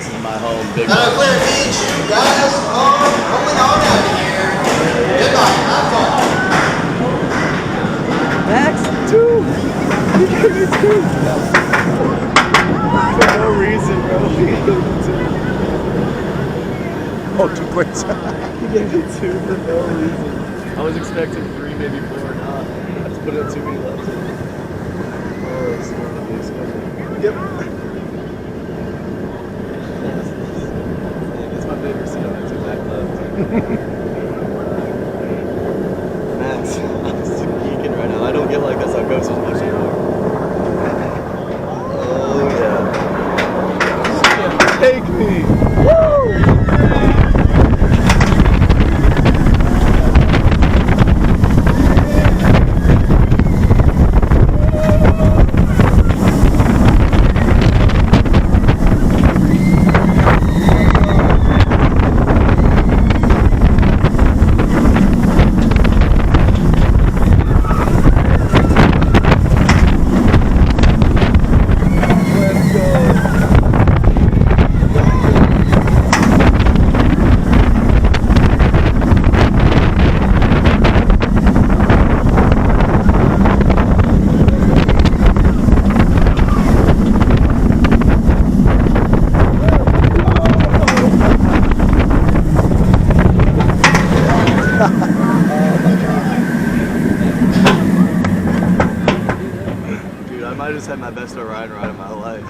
This is my home, big Clear beach, guys. Going on out of here. Goodbye. Have fun. Max, 2! He gave me 2! For no reason, bro. He gave me 2. Oh, 2 points. He gave me 2 for no reason. I was expecting 3, maybe 4, not. I have to put it at 2 when he left. Oh, it's going to be expensive. Yep. It's my favorite seat on that 2 back left. Max, I'm just geeking right now. I don't get like this on coasters much anymore. Oh yeah. Take me! Woo! Dude, I might have just had my best Orion ride of my life.